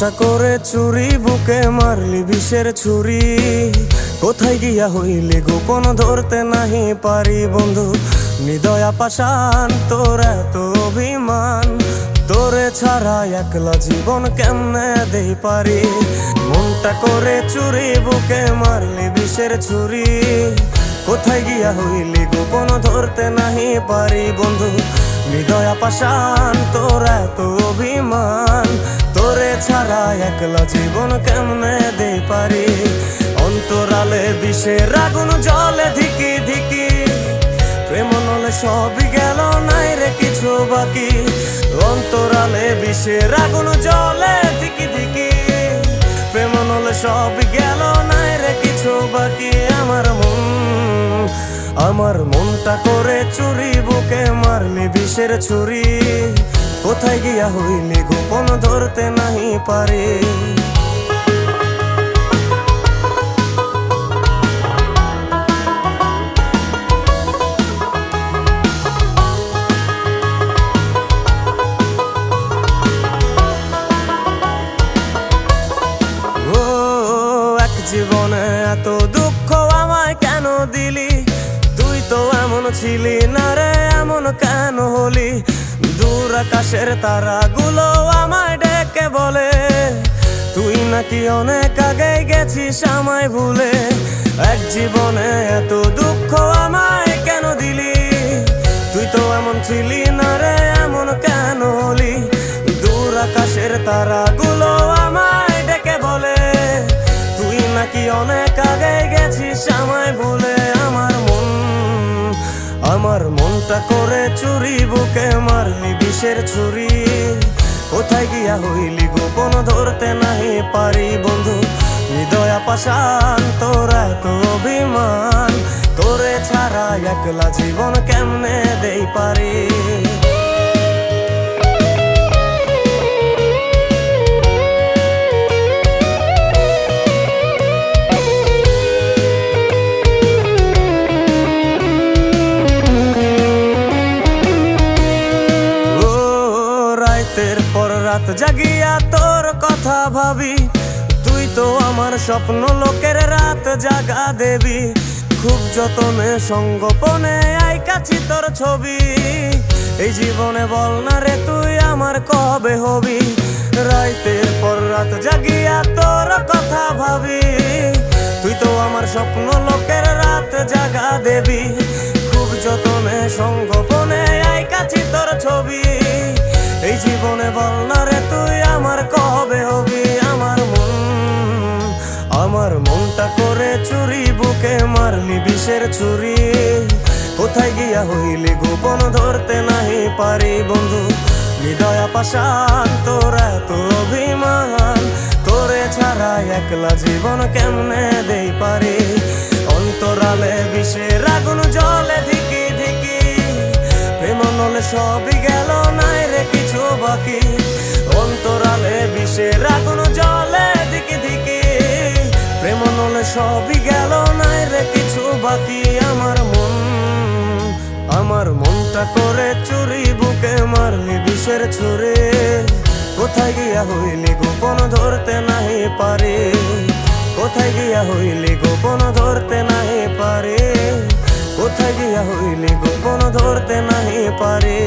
মনটা করে চুরি, বুকে মারলি বিষের ছুরি। কোথায় গিয়া হইলি গোপন, ধরতে নাহি পারি বন্ধু। হৃদয়া পাষাণ, তোর এত অভিমান, তোরে ছাড়া একলা জীবন কেমনে দেই পারি। মনটা করে চুরি, বুকে মারলি বিষের ছুরি। কোথায় গিয়া হইলি গোপন, ধরতে নাহি পারি বন্ধু। হৃদয়া পাষাণ, তোর এত অভিমান, তোরে ছাড়া একলা জীবন কেমনে দেই পারি। অন্তরালে বিষের আগুন জ্বলে ধিকি ধিকি, প্রেম নলে সবই গেল, নাই রে কিছু বাকি। অন্তরালে বিষের আগুন জ্বলে ধিকি ধিকি, প্রেম নলে সবই গেল, নাই রে কিছু বাকি। আমার মনটা করে চুরি, বুকে মারলি বিষের ছুরি। কোথায় গিয়া হইলি গোপন, ধরতে নাহি পারি। জীবনে এত দুঃখ আমায় কেন দিলি? তুই তো এমন ছিলি না রে, এমন কেন হলি? দূর আকাশের তারাগুলো আমায় ডেকে বলে, তুই নাকি অনেক আগে গেছিস আমায় ভুলে। এক জীবনে এত দুঃখ আমায় কেন দিলি? তুই তো এমন ছিলি না রে, এমন কেন হলি? দূর আকাশের তারাগুলো আমায় ডেকে বলে, তুই নাকি অনেক আগে গেছিস আমায় ভুলে। আমার মনটা করে চুরি, বুকে মারলি বিষের ছুরি। কোথায় গিয়া হইলি গোপন, ধরতে নাহি পারি বন্ধু। হৃদয়া পাষাণ, তোর এত অভিমান, তোরে ছাড়া একলা জীবন কেমনে দেই পারি। রাতের পর রাত জাগিয়া তোর কথা ভাবি, তুই তো আমার স্বপ্ন লোকের রাত জাগা দেবী। খুব যতনে সঙ্গোপনে আইকাছি তোর ছবি। এই জীবনে বল না রে তুই আমার কবে হবি? রাতের পর রাত জাগিয়া তোর কথা ভাবি, তুই তো আমার স্বপ্ন লোকের রাত জাগা দেবী। খুব যতনে সঙ্গোপনে আইকাছি তোর ছবি। এই জীবনে বল না রে তুই আমার কবে হবি? আমার মনটা করে চুরি, বুকে মারলি বিষের ছুরি। কোথায় গিয়া হইলি গোপন, ধরতে নাহি পারি বন্ধু। হৃদয়া পাষাণ, তোর এত অভিমান, তোরে ছাড়া একলা জীবন কেমনে দেই পারি। অন্তরালে বিষের আগুন জ্বলে ধিকি ধিকি, প্রেম নলে সবই গেল, নাই রে কিছু বাকি। অন্তরালে বিষের আগুন জ্বলে ধিকি ধিকি, প্রেম নলে সবই গেল, নাই রে কিছু বাকি। আমার মনটা করে চুরি, বুকে মারলি বিষের ছুরি। কোথায় গিয়া হইলি গোপন, ধরতে নাহি পারি। কোথায় গিয়া হইলি গোপন, ধরতে নাহি পারি। কোথায় গিয়া হইলি গোপন, ধরতে নাহি পারি।